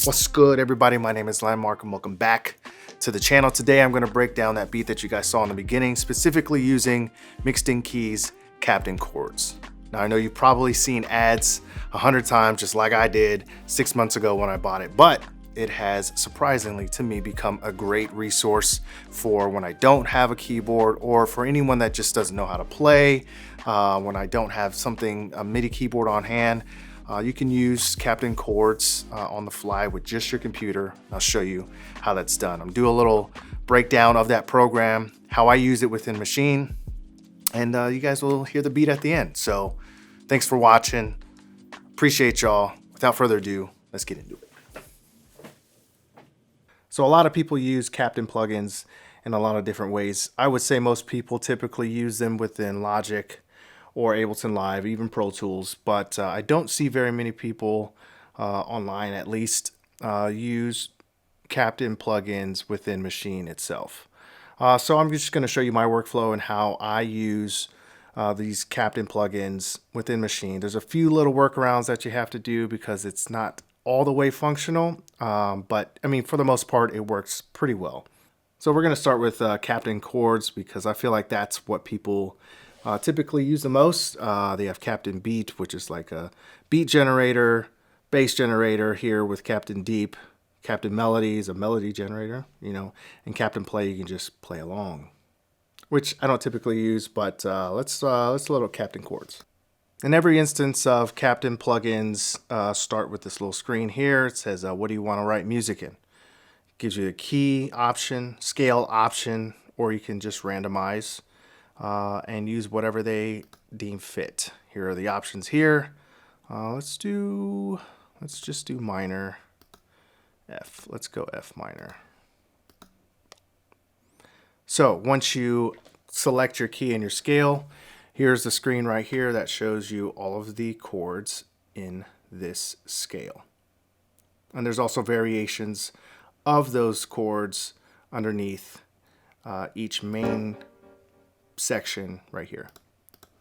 What's good, everybody? My name is Landmarq and welcome back to the channel. Today I'm going to break down that beat that you guys saw in the beginning, specifically using mixed in keys Captain Chords. Now I know you've probably seen ads 100 times just like I did 6 months ago when I bought it, but it has surprisingly to me become a great resource for when I don't have a keyboard, or for anyone that just doesn't know how to play, when I don't have a MIDI keyboard on hand. You can use Captain Chords on the fly with just your computer. I'll show you how that's done. I'm doing a little breakdown of that program, how I use it within Maschine, and you guys will hear the beat at the end. So thanks for watching. Appreciate y'all. Without further ado, let's get into it. So a lot of people use Captain plugins in a lot of different ways. I would say most people typically use them within Logic or Ableton Live, even Pro Tools, but I don't see very many people online at least use Captain plugins within Maschine itself. So I'm just going to show you my workflow and how I use these Captain plugins within Maschine. There's a few little workarounds that you have to do because it's not all the way functional, but I mean, for the most part, it works pretty well. So we're going to start with Captain Chords because I feel like that's what people typically use the most. They have Captain Beat, which is like a beat generator, bass generator here with Captain Deep. Captain Melody is a melody generator, and Captain Play, you can just play along, which I don't typically use, but let's load up Captain Chords. In every instance of Captain plugins, start with this little screen here. It says, what do you want to write music in? It gives you a key option, scale option, or you can just randomize and use whatever they deem fit. Here are the options here. Let's just do minor F. Let's go F minor. So once you select your key and your scale, here's the screen right here that shows you all of the chords in this scale. And there's also variations of those chords underneath each main section right here.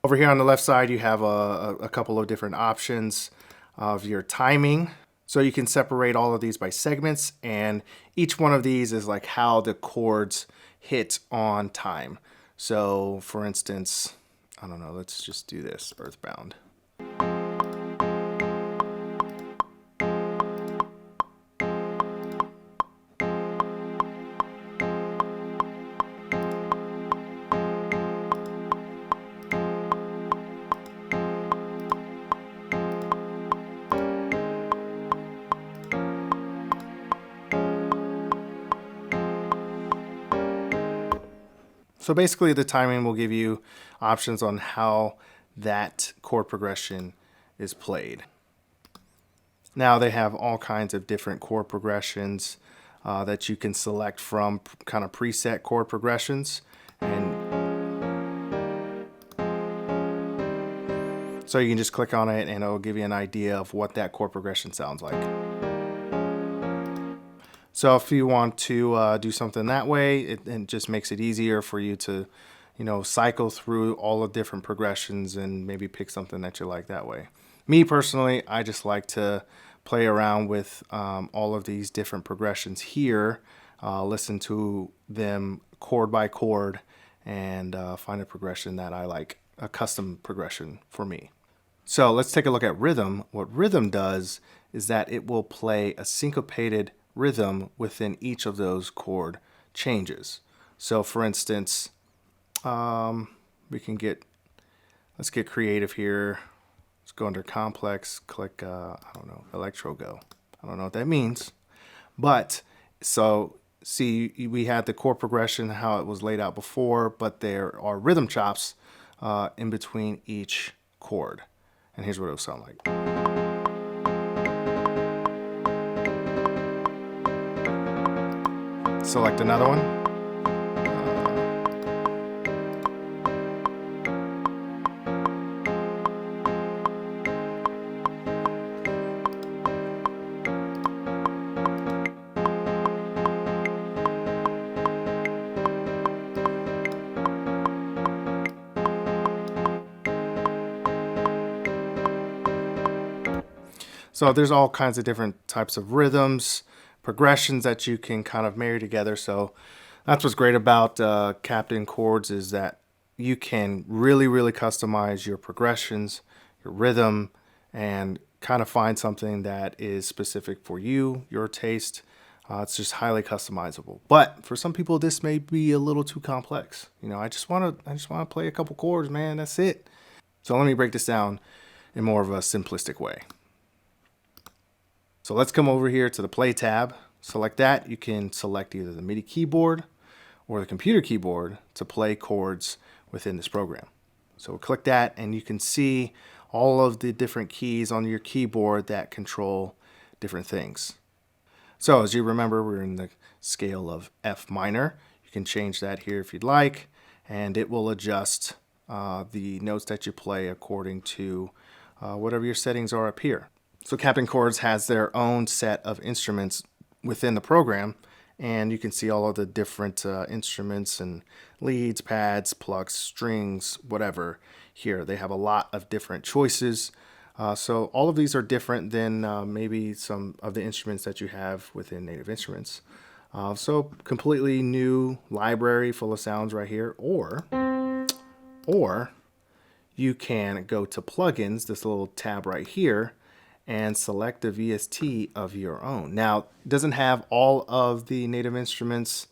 Over here on the left side, you have a couple of different options of your timing. So you can separate all of these by segments, and each one of these is like how the chords hit on time. So for instance, I don't know, let's just do this, Earthbound. So basically the timing will give you options on how that chord progression is played. Now they have all kinds of different chord progressions that you can select from, kind of preset chord progressions. And so you can just click on it and it'll give you an idea of what that chord progression sounds like. So if you want to do something that way, it just makes it easier for you to, cycle through all the different progressions and maybe pick something that you like that way. Me personally, I just like to play around with all of these different progressions here, listen to them chord by chord, and find a progression that I like, a custom progression for me. So let's take a look at rhythm. What rhythm does is that it will play a syncopated rhythm within each of those chord changes. So for instance, let's get creative here. Let's go under complex, click, I don't know, electro go. I don't know what that means, but so see, we had the chord progression, how it was laid out before, but there are rhythm chops in between each chord. And here's what it'll sound like. Select another one. So there's all kinds of different types of rhythms, progressions that you can kind of marry together. So that's what's great about Captain Chords, is that you can really customize your progressions, your rhythm, and kind of find something that is specific for you, your taste. It's just highly customizable. But for some people, this may be a little too complex. I just want to play a couple chords, man. That's it. So let me break this down in more of a simplistic way. So let's come over here to the Play tab. Select that. You can select either the MIDI keyboard or the computer keyboard to play chords within this program. So we'll click that, and you can see all of the different keys on your keyboard that control different things. So as you remember, we're in the scale of F minor. You can change that here if you'd like, and it will adjust the notes that you play according to whatever your settings are up here. So Captain Chords has their own set of instruments within the program, and you can see all of the different instruments and leads, pads, plucks, strings, whatever here. They have a lot of different choices. So all of these are different than maybe some of the instruments that you have within Native Instruments. So completely new library full of sounds right here. Or you can go to plugins, this little tab right here, and select a VST of your own. Now, it doesn't have all of the Native Instruments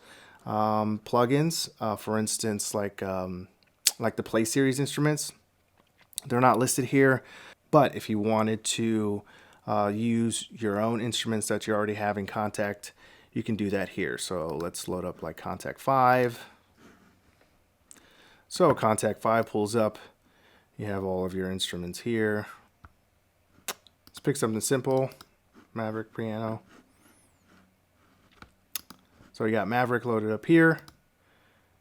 plugins. For instance, like the Play Series instruments, they're not listed here. But if you wanted to use your own instruments that you already have in Kontakt, you can do that here. So let's load up like Kontakt 5. So Kontakt 5 pulls up. You have all of your instruments here. Let's pick something simple. Maverick piano. So you got Maverick loaded up here.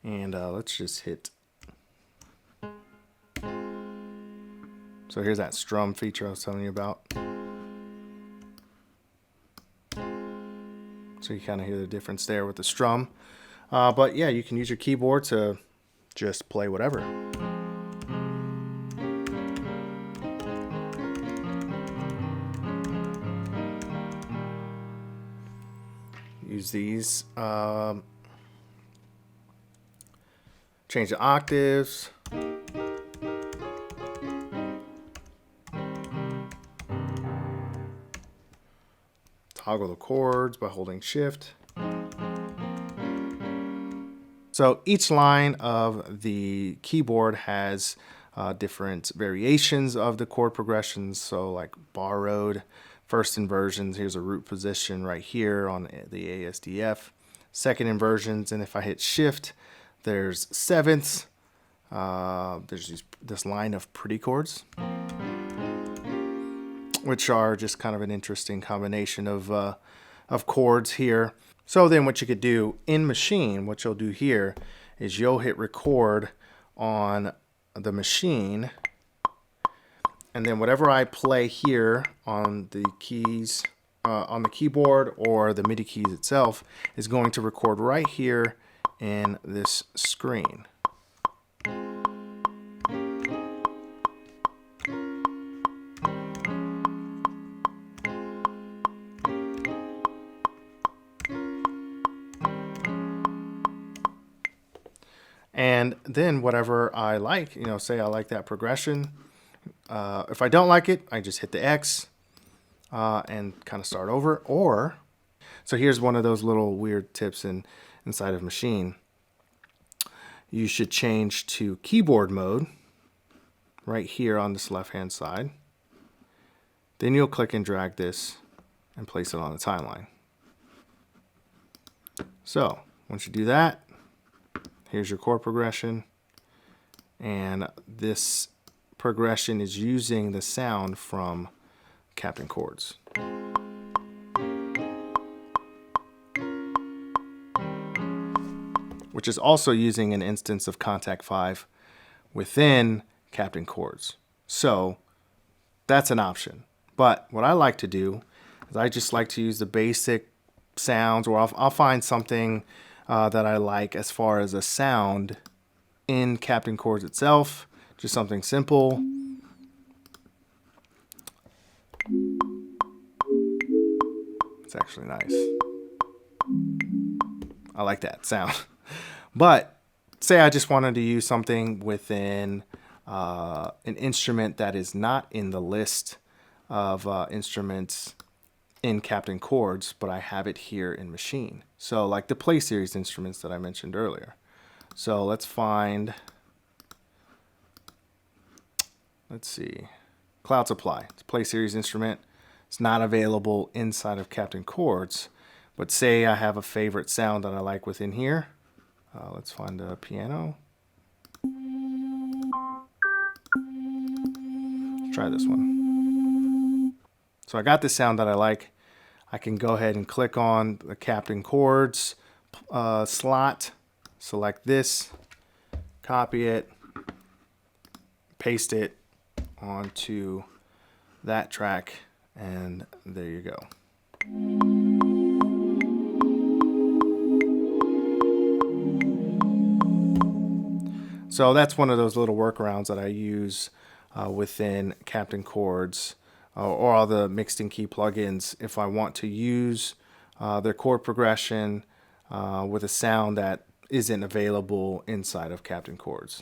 And let's just hit. So here's that strum feature I was telling you about. So you kind of hear the difference there with the strum. But yeah, you can use your keyboard to just play whatever. Use these. Change the octaves. Toggle the chords by holding shift. So each line of the keyboard has different variations of the chord progressions. So like borrowed, first inversions, here's a root position right here on the ASDF. Second inversions, and if I hit shift, there's sevenths. There's this line of pretty chords, which are just kind of an interesting combination of chords here. So then what you could do in Maschine, what you'll do here is you'll hit record on the Maschine, and then whatever I play here on the keys, on the keyboard or the MIDI keys itself, is going to record right here in this screen. And then whatever I like, say I like that progression. If I don't like it, I just hit the X and kind of start over. So here's one of those little weird tips inside of Maschine. You should change to keyboard mode right here on this left-hand side. Then you'll click and drag this and place it on the timeline. So once you do that, here's your chord progression, and this progression is using the sound from Captain Chords. Which is also using an instance of Kontakt 5 within Captain Chords. So that's an option. But what I like to do is I just like to use the basic sounds, or I'll find something that I like as far as a sound in Captain Chords itself, just something simple. actually nice. I like that sound. But say I just wanted to use something within an instrument that is not in the list of instruments in Captain Chords, but I have it here in Maschine. So like the Play Series instruments that I mentioned earlier. So let's find, let's see, Cloud Supply. It's a Play Series instrument. It's not available inside of Captain Chords, but say I have a favorite sound that I like within here. Let's find a piano. Let's try this one. So I got this sound that I like. I can go ahead and click on the Captain Chords slot, select this, copy it, paste it onto that track, and there you go. So that's one of those little workarounds that I use within Captain Chords or all the mixed in key plugins if I want to use their chord progression with a sound that isn't available inside of Captain Chords.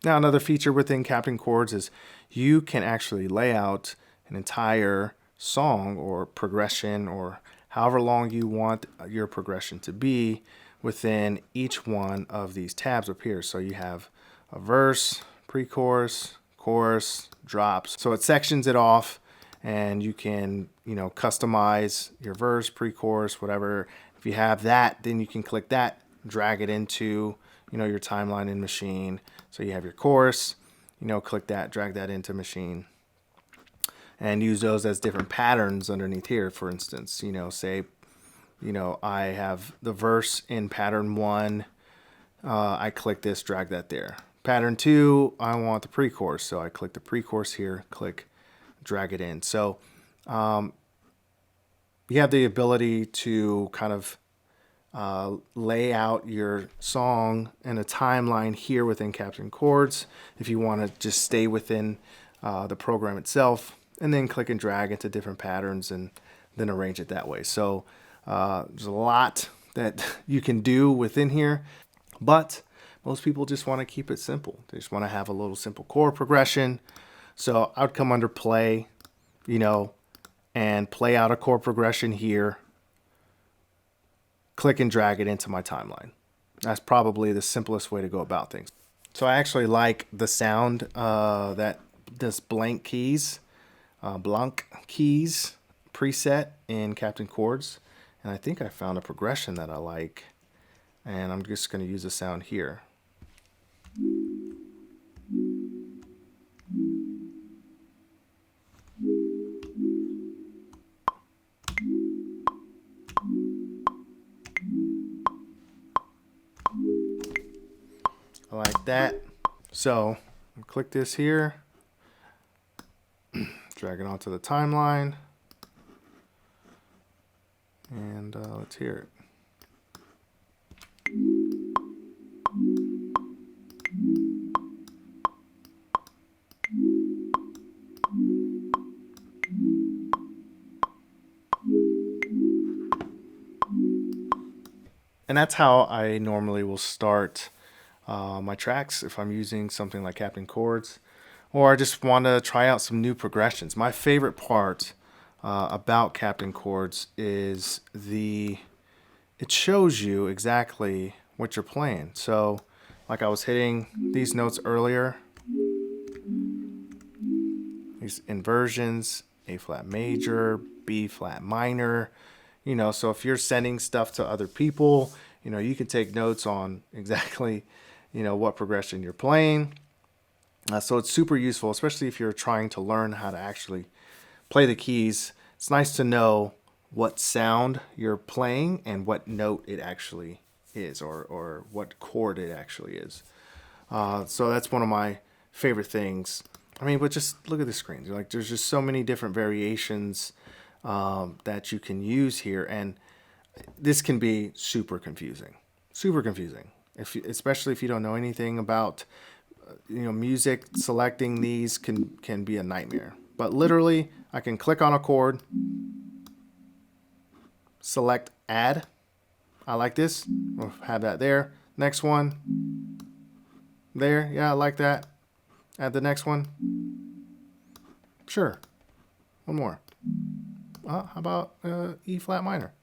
Now, another feature within Captain Chords is you can actually lay out an entire song or progression or however long you want your progression to be within each one of these tabs up here. So you have a verse, pre-chorus, chorus, drops. So it sections it off, and you can, customize your verse, pre-chorus, whatever. If you have that, then you can click that, drag it into, your timeline in Maschine. So you have your chorus, click that, drag that into Maschine, and use those as different patterns underneath here. For instance, say, I have the verse in pattern 1. I click this, drag that there. Pattern 2, I want the pre-chorus, so I click the pre-chorus here, click, drag it in. So you have the ability to kind of lay out your song in a timeline here within Captain Chords if you want to just stay within the program itself, and then click and drag into different patterns and then arrange it that way. So there's a lot that you can do within here, but most people just want to keep it simple. They just want to have a little simple chord progression. So I would come under play, and play out a chord progression here. Click and drag it into my timeline. That's probably the simplest way to go about things. So I actually like the sound that this blank keys preset in Captain Chords. And I think I found a progression that I like. And I'm just going to use the sound here. I like that. So I'll click this here, drag it onto the timeline, and let's hear it. And that's how I normally will start my tracks if I'm using something like Captain Chords, or I just want to try out some new progressions. My favorite part about Captain Chords is it shows you exactly what you're playing. So like I was hitting these notes earlier, these inversions, A flat major, B flat minor, so if you're sending stuff to other people, you can take notes on exactly, what progression you're playing. So it's super useful, especially if you're trying to learn how to actually play the keys. It's nice to know what sound you're playing and what note it actually is, or what chord it actually is. So that's one of my favorite things. But just look at the screens. There's just so many different variations that you can use here, and this can be super confusing. Especially if you don't know anything about music. Selecting these can be a nightmare. But literally, I can click on a chord, select add. I like this. We'll have that there. Next one. There. Yeah, I like that. Add the next one. Sure. One more. How about E flat minor?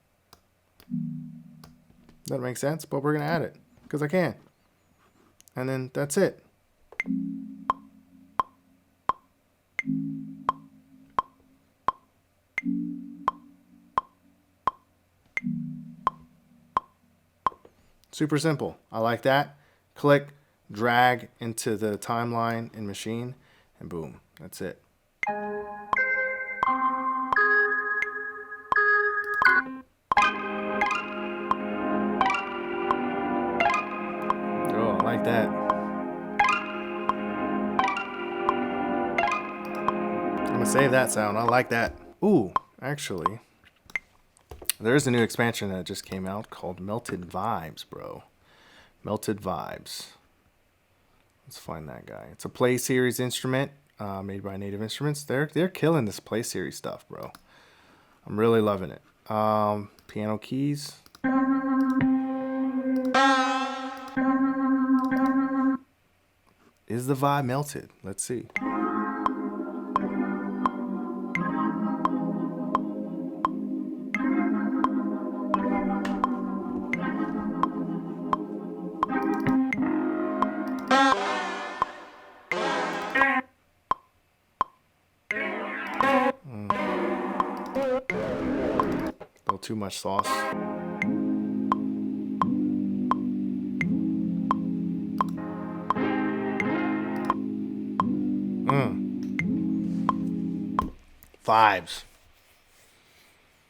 Doesn't make sense, but we're going to add it because I can. And then that's it. Super simple. I like that. Click, drag into the timeline in Maschine, and boom, that's it. Oh, I like that. I'm gonna save that sound. I like that. Ooh, actually, there's a new expansion that just came out called Melted Vibes, bro. Melted Vibes. Let's find that guy. It's a Play Series instrument made by Native Instruments. They're killing this Play Series stuff, bro. I'm really loving it. Piano keys. Is the vibe melted? Let's see. A little too much sauce. Vibes.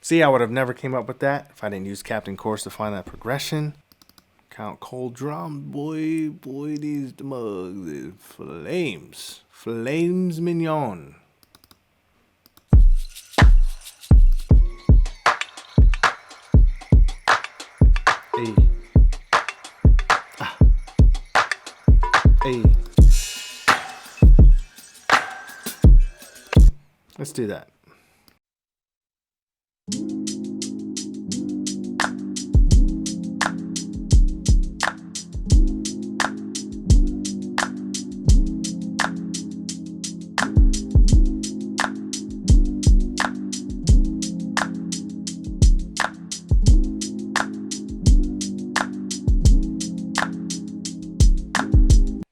See, I would have never came up with that if I didn't use Captain Chords to find that progression. Kount cold drum, boy, these mugs, flames mignon. Hey, hey. Let's do that.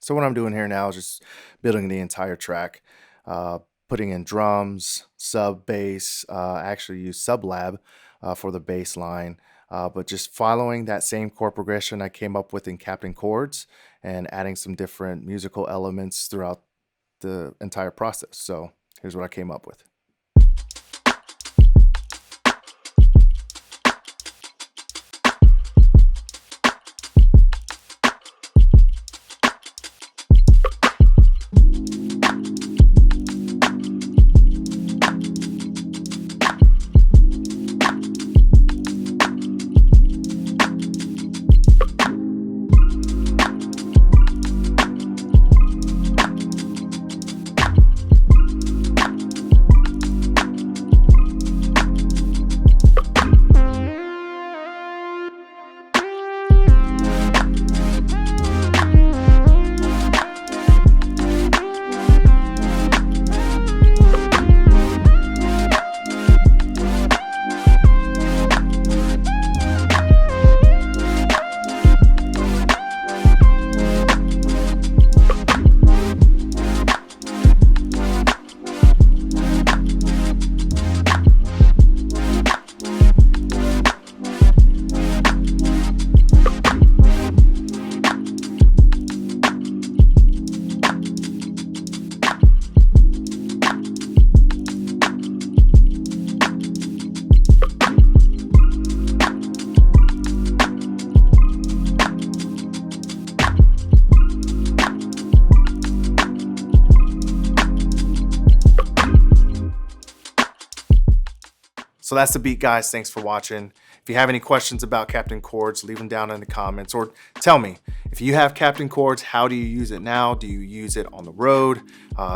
So what I'm doing here now is just building the entire track, putting in drums, sub bass. I actually use Sublab for the bass line, but just following that same chord progression I came up with in Captain Chords and adding some different musical elements throughout the entire process. So here's what I came up with. So that's the beat, guys. Thanks for watching. If you have any questions about Captain Chords, leave them down in the comments, or tell me, if you have Captain Chords, how do you use it now? Do you use it on the road?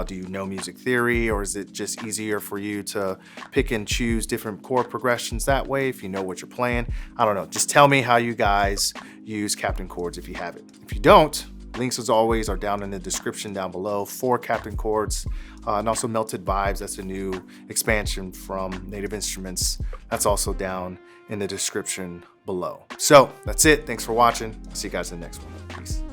Do you know music theory, or is it just easier for you to pick and choose different chord progressions that way if you know what you're playing? I don't know. Just tell me how you guys use Captain Chords if you have it. If you don't, links as always are down in the description down below for Captain Chords, and also Melted Vibes. That's a new expansion from Native Instruments. That's also down in the description below. So that's it. Thanks for watching. I'll see you guys in the next one. Peace.